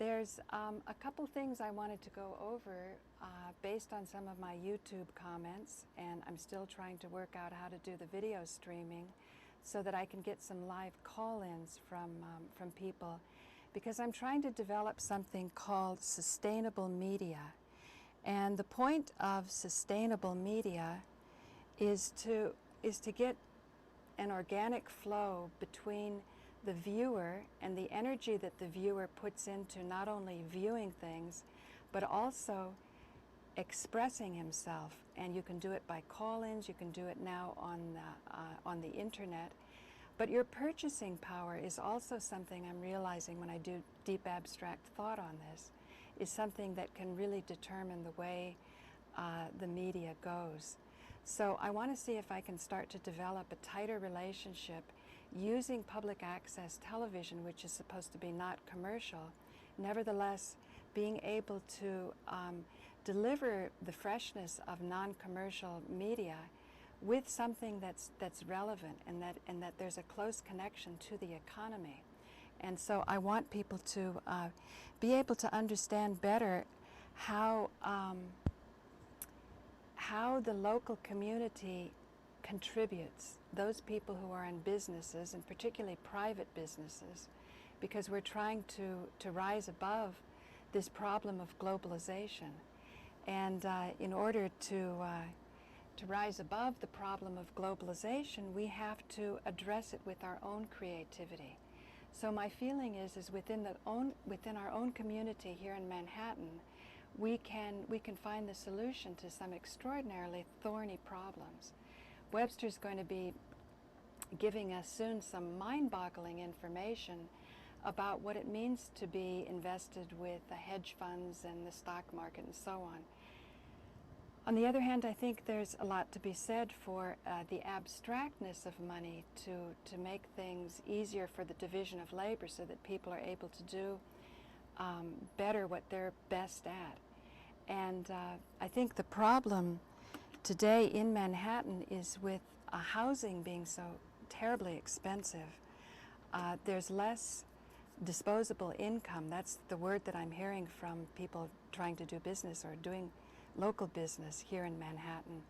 There's a couple things I wanted to go over based on some of my YouTube comments, and I'm still trying to work out how to do the video streaming so that I can get some live call-ins from people, because I'm trying to develop something called sustainable media. And the point of sustainable media is to get an organic flow between the viewer and the energy that the viewer puts into not only viewing things, but also expressing himself. And you can do it by call-ins, you can do it now on the internet. But your purchasing power is also something I'm realizing when I do deep abstract thought on this, is something that can really determine the way the media goes. So I want to see if I can start to develop a tighter relationship using public access television, which is supposed to be not commercial, nevertheless being able to deliver the freshness of non-commercial media with something that's relevant, and that there's a close connection to the economy. And so I want people to be able to understand better how the local community contributes, those people who are in businesses, and particularly private businesses, because we're trying to rise above this problem of globalization. And in order to rise above the problem of globalization, we have to address it with our own creativity. So my feeling is within our own community here in Manhattan, we can find the solution to some extraordinarily thorny problems. Webster's going to be giving us soon some mind-boggling information about what it means to be invested with the hedge funds and the stock market and so on. On the other hand, I think there's a lot to be said for the abstractness of money to make things easier for the division of labor so that people are able to do better what they're best at. And I think the problem today in Manhattan is with housing being so terribly expensive. There's less disposable income. That's the word that I'm hearing from people trying to do business or doing local business here in Manhattan.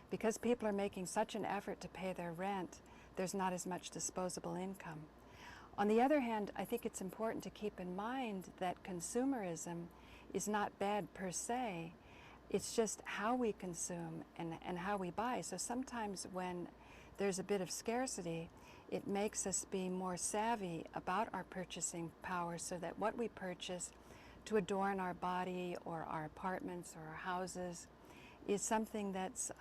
Because people are making such an effort to pay their rent, there's not as much disposable income. On the other hand, I think it's important to keep in mind that consumerism is not bad per se. It's just how we consume and how we buy. So sometimes when there's a bit of scarcity, it makes us be more savvy about our purchasing power, so that what we purchase to adorn our body or our apartments or our houses is something that's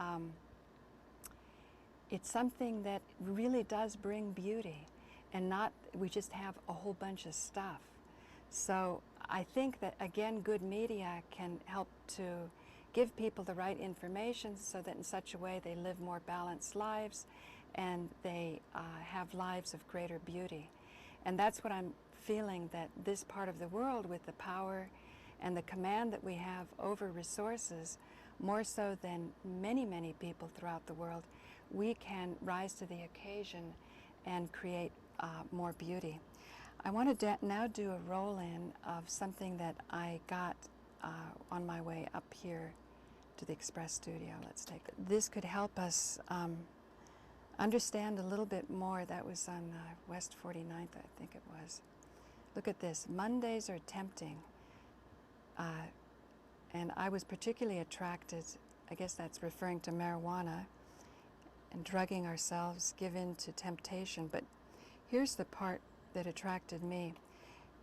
it's something that really does bring beauty, and not we just have a whole bunch of stuff. So I think that, again, good media can help to give people the right information so that in such a way they live more balanced lives and they have lives of greater beauty. And that's what I'm feeling, that this part of the world, with the power and the command that we have over resources, more so than many, many people throughout the world, we can rise to the occasion and create more beauty. I want to now do a roll-in of something that I got on my way up here to the Express Studio. Let's take it. This could help us understand a little bit more. That was on West 49th, I think it was. Look at this. Mondays are tempting. And I was particularly attracted, I guess that's referring to marijuana and drugging ourselves, give in to temptation. But here's the part that attracted me.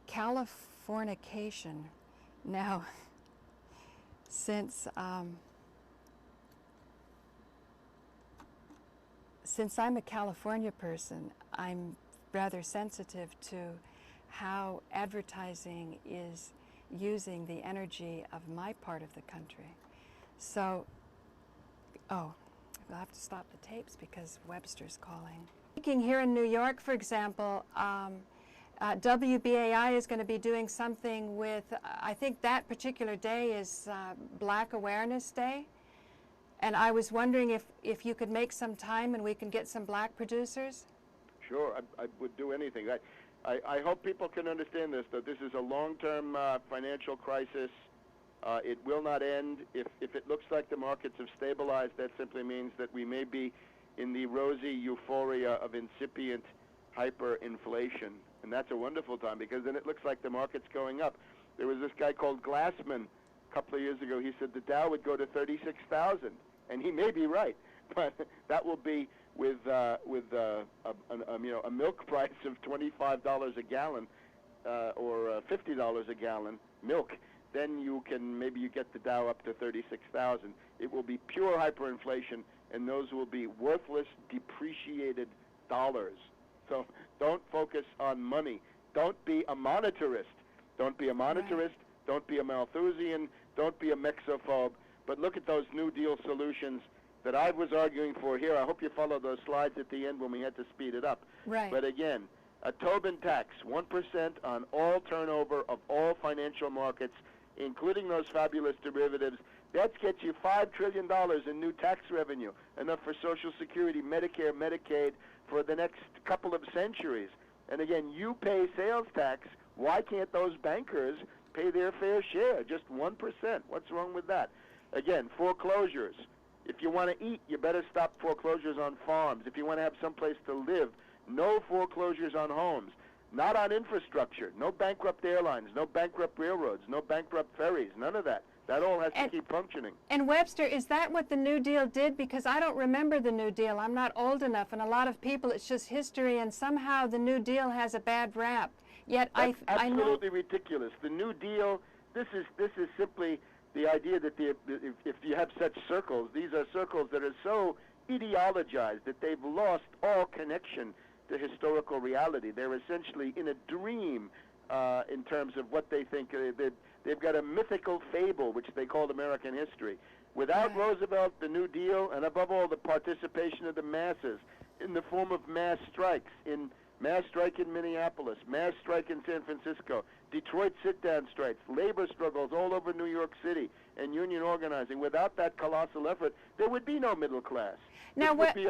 Californication. Now, since I'm a California person, I'm rather sensitive to how advertising is using the energy of my part of the country. So, oh, we'll have to stop the tapes because Webster's calling. Speaking here in New York, for example, WBAI is going to be doing something with, I think that particular day is Black Awareness Day. And I was wondering if you could make some time and we can get some black producers? Sure, I would do anything. I hope people can understand this, that this is a long-term financial crisis. It will not end. If it looks like the markets have stabilized, that simply means that we may be in the rosy euphoria of incipient hyperinflation. And that's a wonderful time, because then it looks like the market's going up. There was this guy called Glassman a couple of years ago. He said the Dow would go to 36,000, and he may be right, but that will be with a milk price of $25 a gallon or $50 a gallon milk. Then you get the Dow up to 36,000. It will be pure hyperinflation, and those will be worthless, depreciated dollars. So don't focus on money. Don't be a monetarist. Don't be a monetarist. Right. Don't be a Malthusian. Don't be a mexophobe. But look at those New Deal solutions that I was arguing for here. I hope you followed those slides at the end when we had to speed it up. Right. But again, a Tobin tax, 1% on all turnover of all financial markets, including those fabulous derivatives. That gets you $5 trillion in new tax revenue, enough for Social Security, Medicare, Medicaid for the next couple of centuries. And again, you pay sales tax. Why can't those bankers pay their fair share? Just 1%. What's wrong with that? Again, foreclosures. If you want to eat, you better stop foreclosures on farms. If you want to have someplace to live, no foreclosures on homes. Not on infrastructure. No bankrupt airlines, no bankrupt railroads, no bankrupt ferries, none of that. That all has to keep functioning. And Webster, is that what the New Deal did? Because I don't remember the New Deal. I'm not old enough, and a lot of people, it's just history, and somehow the New Deal has a bad rap. Yet That's I know absolutely ridiculous. The New Deal, this is simply the idea that if you have such circles, these are circles that are so ideologized that they've lost all connection to historical reality. They're essentially in a dream in terms of what they think. They've got a mythical fable, which they call American history. Without Roosevelt, the New Deal, and above all, the participation of the masses in the form of mass strikes, mass strike in Minneapolis, mass strike in San Francisco, Detroit sit-down strikes, labor struggles all over New York City, and union organizing. Without that colossal effort, there would be no middle class. Now, it would be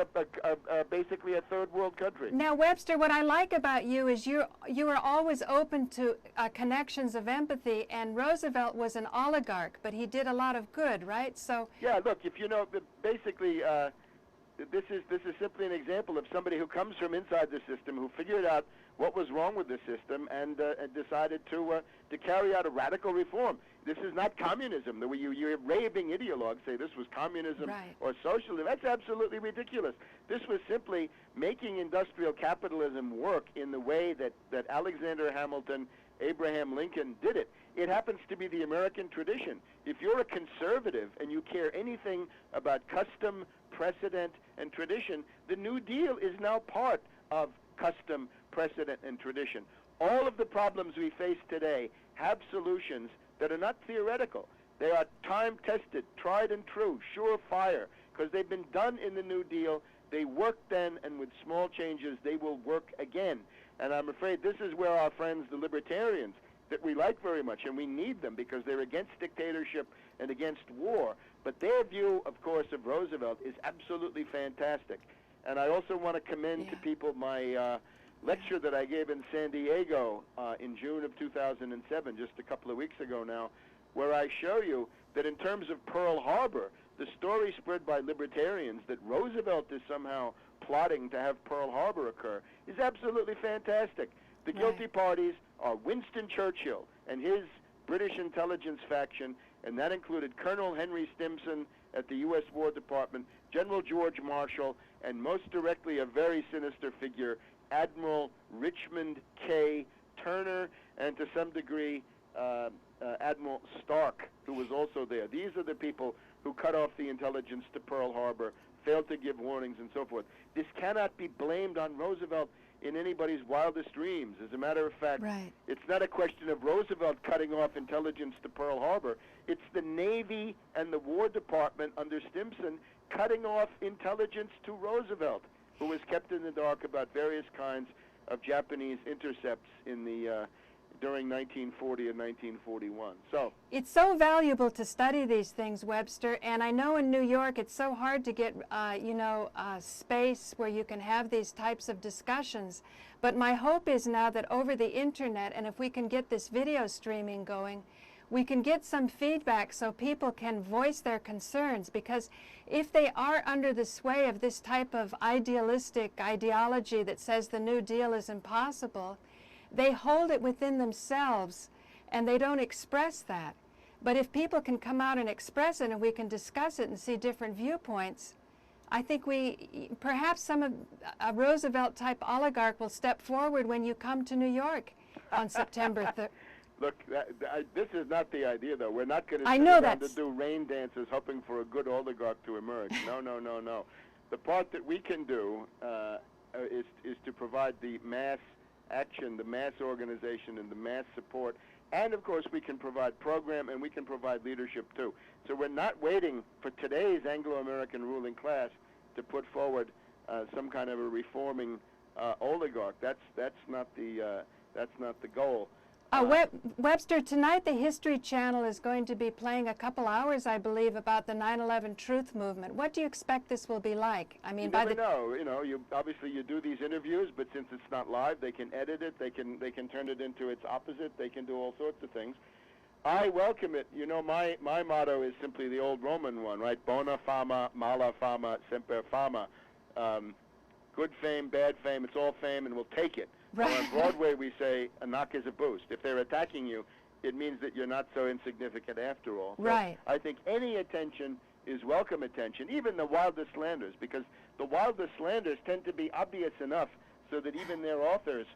basically a third world country. Now, Webster, what I like about you is you are always open to connections of empathy, and Roosevelt was an oligarch, but he did a lot of good, right? So yeah, look, if you know, basically, this is simply an example of somebody who comes from inside the system, who figured out what was wrong with the system and decided to carry out a radical reform. This is not communism. The way your raving ideologues say this was communism or socialism. That's absolutely ridiculous. This was simply making industrial capitalism work in the way that Alexander Hamilton, Abraham Lincoln did it. It happens to be the American tradition. If you're a conservative and you care anything about custom, precedent, and tradition, the New Deal is now part of custom, precedent, and tradition. All of the problems we face today have solutions that are not theoretical. They are time-tested, tried and true, surefire, because they've been done in the New Deal. They worked then, and with small changes, they will work again. And I'm afraid this is where our friends, the libertarians, that we like very much, and we need them because they're against dictatorship and against war. But their view, of course, of Roosevelt is absolutely fantastic. And I also want to commend to people my lecture that I gave in San Diego in June of 2007, just a couple of weeks ago now, where I show you that in terms of Pearl Harbor, the story spread by libertarians that Roosevelt is somehow plotting to have Pearl Harbor occur is absolutely fantastic. The guilty parties are Winston Churchill and his British intelligence faction, and that included Colonel Henry Stimson at the U.S. War Department, General George Marshall, and most directly a very sinister figure, Admiral Richmond K. Turner, and to some degree Admiral Stark, who was also there. These are the people who cut off the intelligence to Pearl Harbor, failed to give warnings, and so forth. This cannot be blamed on Roosevelt in anybody's wildest dreams. As a matter of fact, it's not a question of Roosevelt cutting off intelligence to Pearl Harbor. It's the Navy and the War Department under Stimson cutting off intelligence to Roosevelt, who was kept in the dark about various kinds of Japanese intercepts in the during 1940 and 1941. So it's so valuable to study these things, Webster, and I know in New York it's so hard to get, space where you can have these types of discussions. But my hope is now that over the internet, and if we can get this video streaming going, we can get some feedback so people can voice their concerns, because if they are under the sway of this type of idealistic ideology that says the New Deal is impossible, they hold it within themselves and they don't express that. But if people can come out and express it and we can discuss it and see different viewpoints, I think perhaps a Roosevelt-type oligarch will step forward when you come to New York on September 3rd. Look, this is not the idea, though. We're not going to sit around to do rain dances hoping for a good oligarch to emerge. No, no, no, no. The part that we can do is to provide the mass action, the mass organization, and the mass support. And, of course, we can provide program and we can provide leadership, too. So we're not waiting for today's Anglo-American ruling class to put forward some kind of a reforming oligarch. That's not the goal. Webster, tonight the History Channel is going to be playing a couple hours, I believe, about the 9/11 Truth Movement. What do you expect this will be like? I mean, you never know. You obviously you do these interviews, but since it's not live, they can edit it. They can turn it into its opposite. They can do all sorts of things. I welcome it. My motto is simply the old Roman one, right? Bona fama, mala fama, semper fama. Good fame, bad fame, it's all fame, and we'll take it. Right. Well, on Broadway, we say a knock is a boost. If they're attacking you, it means that you're not so insignificant after all. So right. I think any attention is welcome attention, even the wildest slanders, because the wildest slanders tend to be obvious enough so that even their authors,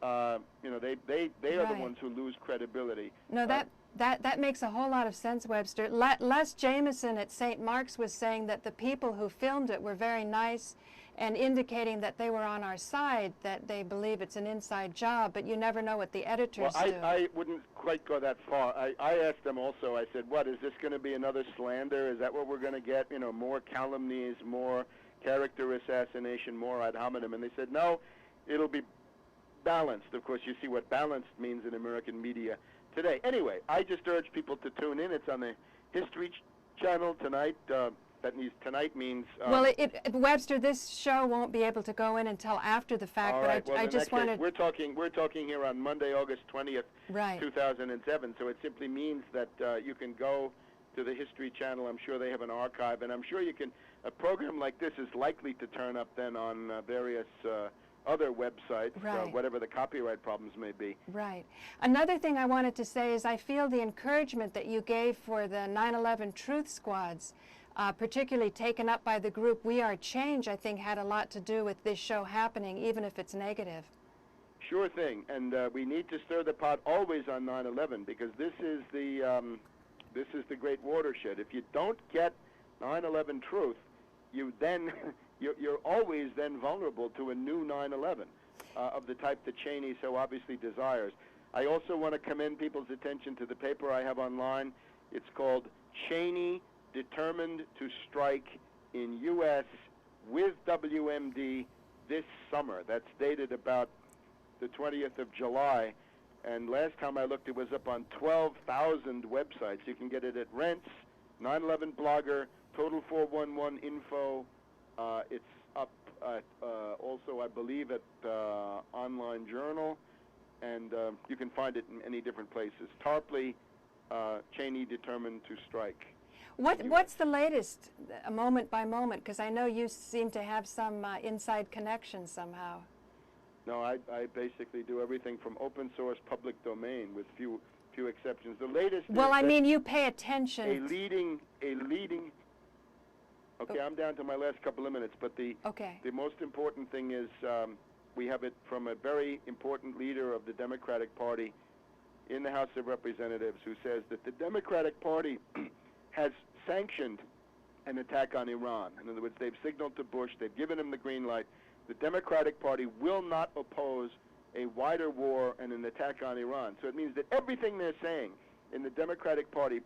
they are the ones who lose credibility. No, that makes a whole lot of sense, Webster. Les Jameson at St. Mark's was saying that the people who filmed it were very nice and indicating that they were on our side, that they believe it's an inside job, but you never know what the editors do. I wouldn't quite go that far. I asked them also, I said, what, is this going to be another slander? Is that what we're going to get? More calumnies, more character assassination, more ad hominem? And they said, no, it'll be balanced. Of course, you see what balanced means in American media today. Anyway, I just urge people to tune in. It's on the History Channel tonight. Tonight means... Webster, this show won't be able to go in until after the fact, all but right. I just wanted... We're talking here on Monday, August 20th, right. 2007, so it simply means that you can go to the History Channel. I'm sure they have an archive, and I'm sure you can... A program like this is likely to turn up then on various other websites, right. Whatever the copyright problems may be. Right. Another thing I wanted to say is I feel the encouragement that you gave for the 9/11 Truth Squads, particularly taken up by the group We Are Change, I think had a lot to do with this show happening, even if it's negative. Sure thing, and we need to stir the pot always on 9/11 because this is the great watershed. If you don't get 9/11 truth, you're always then vulnerable to a new 9/11 of the type that Cheney so obviously desires. I also want to commend people's attention to the paper I have online. It's called Cheney Determined to Strike in U.S. with WMD this summer. That's dated about the 20th of July. And last time I looked, it was up on 12,000 websites. You can get it at Rents, 9/11 Blogger, Total 411 Info. It's up at, also, I believe, at Online Journal. And you can find it in any different places. Tarpley, Cheney Determined to Strike. What's the latest, moment by moment? Because I know you seem to have some inside connections somehow. No, I basically do everything from open source, public domain, with few exceptions. The latest. Well, I mean, you pay attention. A leading. Okay, I'm down to my last couple of minutes, but the most important thing is we have it from a very important leader of the Democratic Party in the House of Representatives who says that the Democratic Party has sanctioned an attack on Iran. In other words, they've signaled to Bush, they've given him the green light. The Democratic Party will not oppose a wider war and an attack on Iran. So it means that everything they're saying in the Democratic Party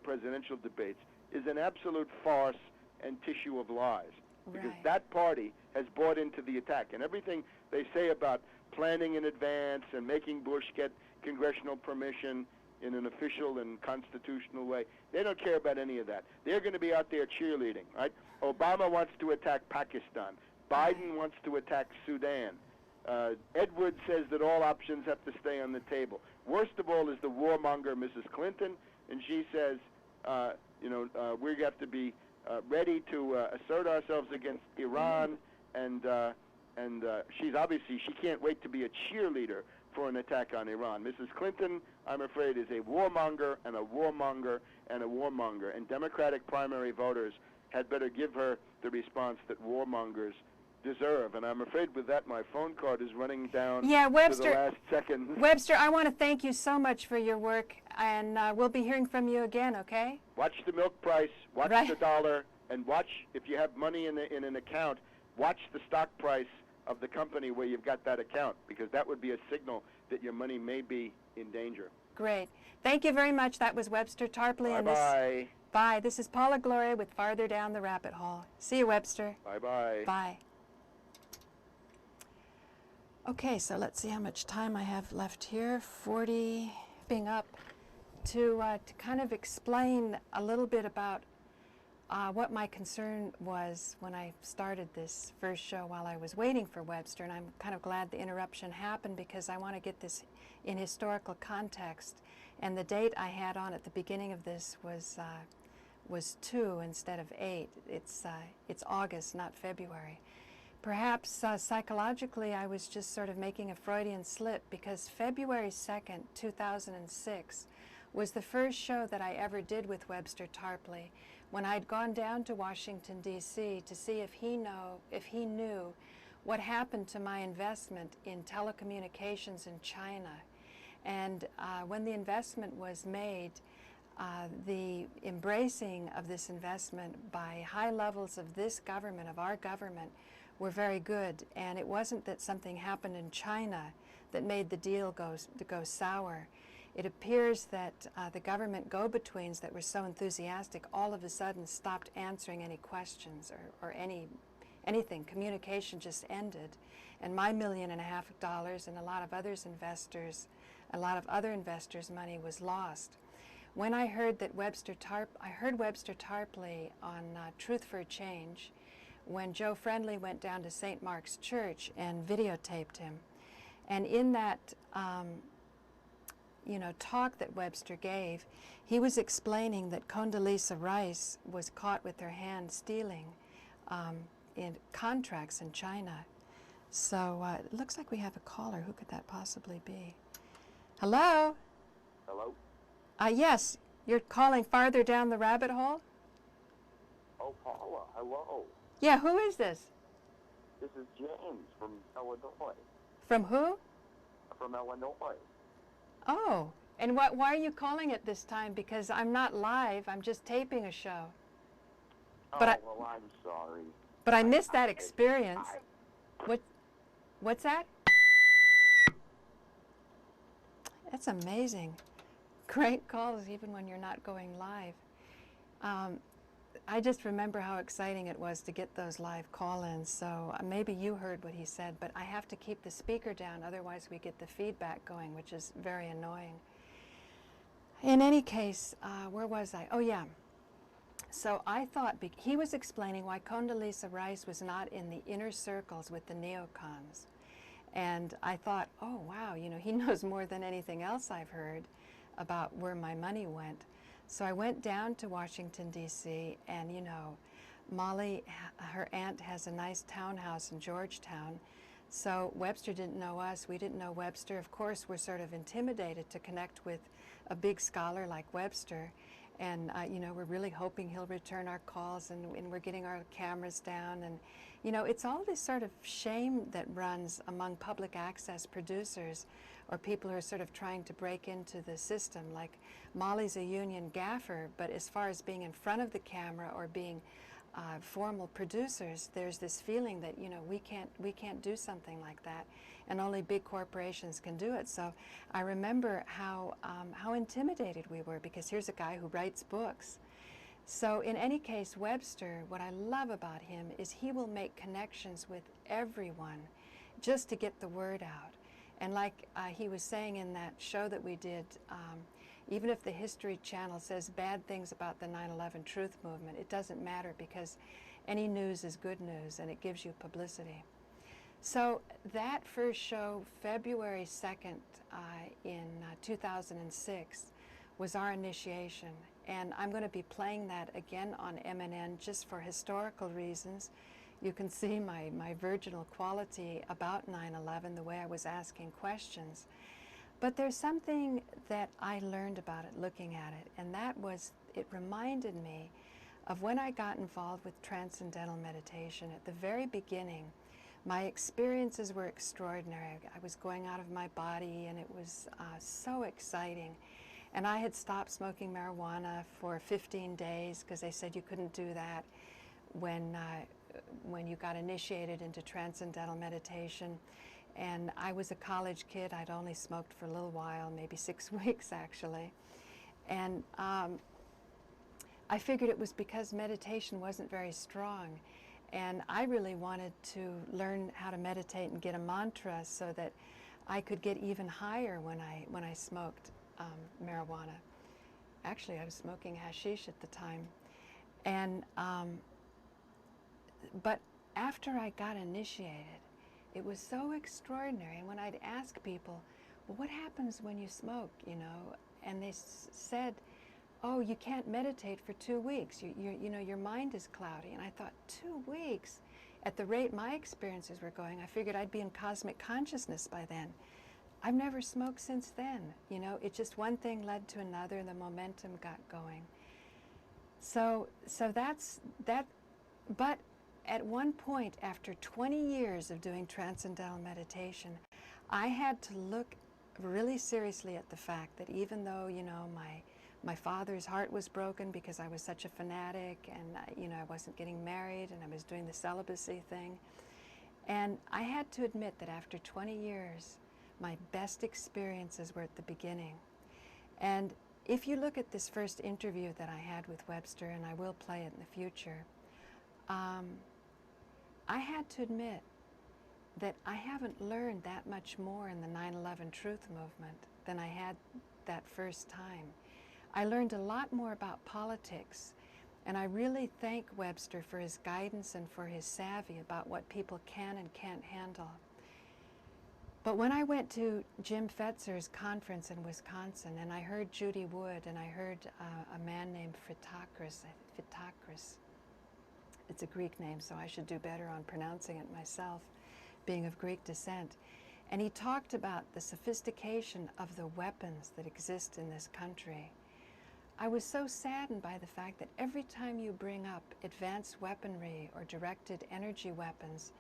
presidential debates is an absolute farce and tissue of lies. Because that party has bought into the attack. And everything they say about planning in advance and making Bush get congressional permission in an official and constitutional way. They don't care about any of that. They're going to be out there cheerleading, right? Obama wants to attack Pakistan. Biden wants to attack Sudan. Edwards says that all options have to stay on the table. Worst of all is the warmonger, Mrs. Clinton, and she says, we have to be ready to assert ourselves against Iran, and she can't wait to be a cheerleader for an attack on Iran. Mrs. Clinton, I'm afraid, is a warmonger and a warmonger and a warmonger, and Democratic primary voters had better give her the response that warmongers deserve. And I'm afraid with that, my phone card is running down Webster, to the last second. Webster, I want to thank you so much for your work, and we'll be hearing from you again, okay? Watch the milk price, watch the dollar, and watch, if you have money in an account, watch the stock price of the company where you've got that account, because that would be a signal that your money may be in danger. Great. Thank you very much. That was Webster Tarpley. Bye-bye. Bye. This is Paula Gloria with Farther Down the Rabbit Hole. See you, Webster. Bye-bye. Bye. Okay, so let's see how much time I have left here. 40, being up to kind of explain a little bit about what my concern was when I started this first show while I was waiting for Webster, and I'm kind of glad the interruption happened because I want to get this in historical context. And the date I had on at the beginning of this was 2 instead of 8. It's August, not February. Perhaps psychologically I was just sort of making a Freudian slip, because February 2nd, 2006 was the first show that I ever did with Webster Tarpley, when I'd gone down to Washington, D.C. to see if he knew what happened to my investment in telecommunications in China. And when the investment was made, the embracing of this investment by high levels of this government, of our government, were very good. And it wasn't that something happened in China that made the deal go sour. It appears that the government go-betweens that were so enthusiastic all of a sudden stopped answering any questions or anything. Communication just ended. And my $1.5 million and a lot of other investors' money was lost. When I heard that Webster Tarpley on Truth for a Change, when Joe Friendly went down to St. Mark's Church and videotaped him. And in that talk that Webster gave, he was explaining that Condoleezza Rice was caught with her hand stealing in contracts in China. So it looks like we have a caller. Who could that possibly be? Hello? Hello? Yes, you're calling Farther Down the Rabbit Hole? Oh, Paula, hello. Yeah, who is this? This is James from Illinois. From who? From Illinois. Oh, and why are you calling it this time? Because I'm not live, I'm just taping a show. But well, I'm sorry. But I missed that experience. What's that? That's amazing. Great calls even when you're not going live. I just remember how exciting it was to get those live call-ins, so maybe you heard what he said, but I have to keep the speaker down, otherwise we get the feedback going, which is very annoying. In any case, where was I? Oh yeah. So I thought, he was explaining why Condoleezza Rice was not in the inner circles with the neocons. And I thought, oh wow, he knows more than anything else I've heard about where my money went. So I went down to Washington, D.C., and Molly, her aunt, has a nice townhouse in Georgetown. So Webster didn't know us, we didn't know Webster. Of course, we're sort of intimidated to connect with a big scholar like Webster. And, we're really hoping he'll return our calls, and we're getting our cameras down. And, it's all this sort of shame that runs among public access producers or people who are sort of trying to break into the system. Like Molly's a union gaffer, but as far as being in front of the camera or being formal producers, there's this feeling that, we can't do something like that, and only big corporations can do it. So I remember how intimidated we were, because here's a guy who writes books. So in any case, Webster, what I love about him is he will make connections with everyone just to get the word out. And like he was saying in that show that we did, even if the History Channel says bad things about the 9/11 truth movement, it doesn't matter, because any news is good news and it gives you publicity. So that first show, February 2nd in 2006, was our initiation. And I'm going to be playing that again on MNN just for historical reasons. You can see my virginal quality about 9/11, the way I was asking questions. But there's something that I learned about it looking at it, and that was, it reminded me of when I got involved with transcendental meditation. At the very beginning, my experiences were extraordinary. I was going out of my body, and it was so exciting. And I had stopped smoking marijuana for 15 days because they said you couldn't do that when you got initiated into transcendental meditation. And I was a college kid. I'd only smoked for a little while, maybe 6 weeks actually. And I figured it was because meditation wasn't very strong. And I really wanted to learn how to meditate and get a mantra so that I could get even higher when I smoked marijuana. Actually, I was smoking hashish at the time. And but after I got initiated, it was so extraordinary. And when I'd ask people, well, what happens when you smoke, you know? And they said, oh, you can't meditate for 2 weeks. You know, your mind is cloudy. And I thought, 2 weeks? At the rate my experiences were going, I figured I'd be in cosmic consciousness by then. I've never smoked since then. You know, it just, one thing led to another, and the momentum got going. So that's that. But at one point, after 20 years of doing transcendental meditation, I had to look really seriously at the fact that even though, you know, my father's heart was broken because I was such a fanatic, and you know, I wasn't getting married, and I was doing the celibacy thing, and I had to admit that after 20 years, my best experiences were at the beginning. And if you look at this first interview that I had with Webster, and I will play it in the future, I had to admit that I haven't learned that much more in the 9/11 truth movement than I had that first time. I learned a lot more about politics, and I really thank Webster for his guidance and for his savvy about what people can and can't handle. But when I went to Jim Fetzer's conference in Wisconsin, and I heard Judy Wood, and I heard a man named Fitakris, it's a Greek name, so I should do better on pronouncing it myself, being of Greek descent. And he talked about the sophistication of the weapons that exist in this country. I was so saddened by the fact that every time you bring up advanced weaponry or directed energy weapons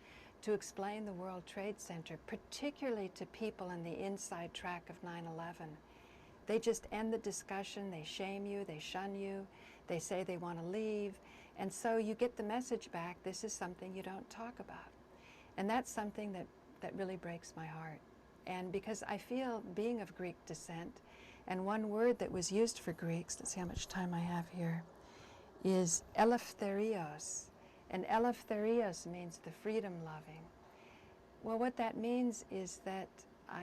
to explain the World Trade Center, particularly to people in the inside track of 9/11, they just end the discussion, they shame you, they shun you, they say they want to leave, and so you get the message back, this is something you don't talk about. And that's something that really breaks my heart. And because I feel, being of Greek descent, and one word that was used for Greeks, let's see how much time I have here, is eleftherios. And eleftherios means the freedom-loving. Well, what that means is that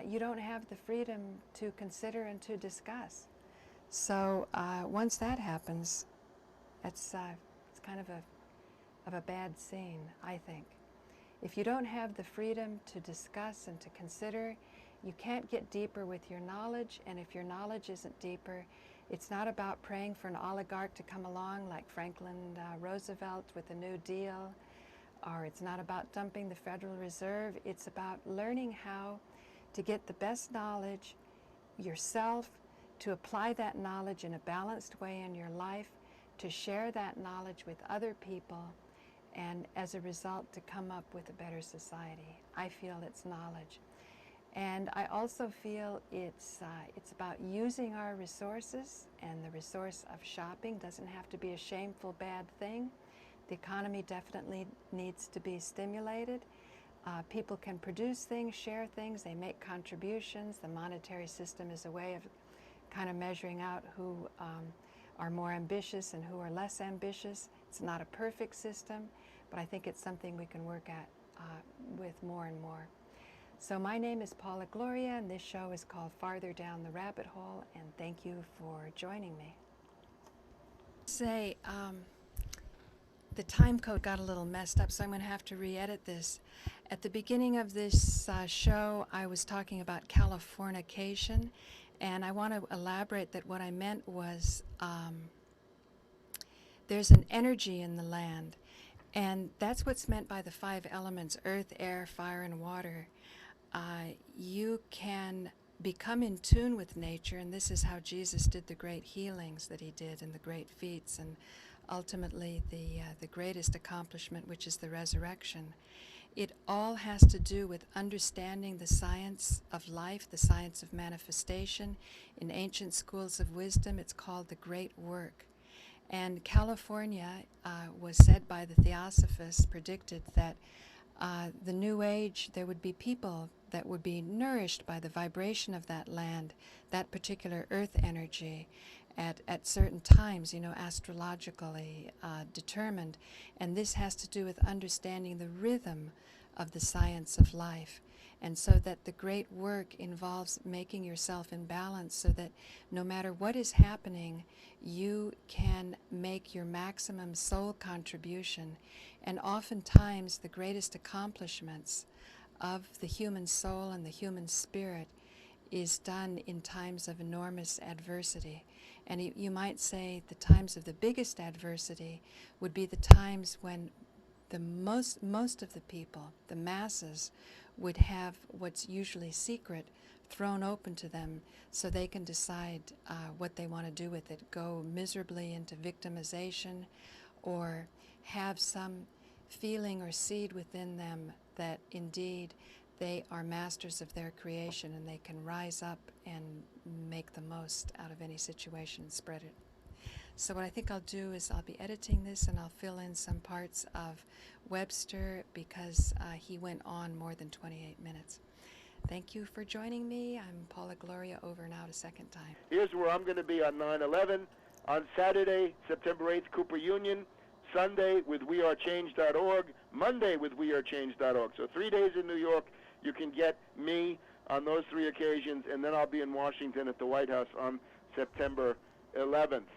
you don't have the freedom to consider and to discuss. So once that happens, it's kind of a bad scene, I think. If you don't have the freedom to discuss and to consider, you can't get deeper with your knowledge, and if your knowledge isn't deeper, it's not about praying for an oligarch to come along like Franklin Roosevelt with the New Deal, or it's not about dumping the Federal Reserve. It's about learning how to get the best knowledge yourself, to apply that knowledge in a balanced way in your life, to share that knowledge with other people, and as a result to come up with a better society. I feel it's knowledge. And I also feel it's about using our resources, and the resource of shopping doesn't have to be a shameful bad thing. The economy definitely needs to be stimulated. People can produce things, share things, they make contributions. The monetary system is a way of kind of measuring out who are more ambitious and who are less ambitious. It's not a perfect system, but I think it's something we can work at with more and more. So my name is Paula Gloria, and this show is called Farther Down the Rabbit Hole, and thank you for joining me. The time code got a little messed up, so I'm going to have to re-edit this. At the beginning of this show, I was talking about Californication, and I want to elaborate that what I meant was there's an energy in the land, and that's what's meant by the 5 elements: earth, air, fire, and water. You can become in tune with nature, and this is how Jesus did the great healings that he did and the great feats, and ultimately the greatest accomplishment, which is the resurrection. It all has to do with understanding the science of life, the science of manifestation. In ancient schools of wisdom, it's called the great work. And California was said by the Theosophists, predicted that the New Age, there would be people that would be nourished by the vibration of that land, that particular earth energy, at certain times, astrologically determined. And this has to do with understanding the rhythm of the science of life. And so that the great work involves making yourself in balance so that no matter what is happening, you can make your maximum soul contribution. And oftentimes the greatest accomplishments of the human soul and the human spirit is done in times of enormous adversity. And you might say the times of the biggest adversity would be the times when the most of the people, the masses, would have what's usually secret thrown open to them so they can decide what they want to do with it, go miserably into victimization, or have some feeling or seed within them that indeed they are masters of their creation and they can rise up and make the most out of any situation and spread it. So what I think I'll do is I'll be editing this, and I'll fill in some parts of Webster because he went on more than 28 minutes. Thank you for joining me. I'm Paula Gloria, over and out a second time. Here's where I'm going to be on 9/11, on Saturday, September 8th, Cooper Union, Sunday with wearechange.org, Monday with wearechange.org. So 3 days in New York, you can get me on those 3 occasions, and then I'll be in Washington at the White House on September 11th.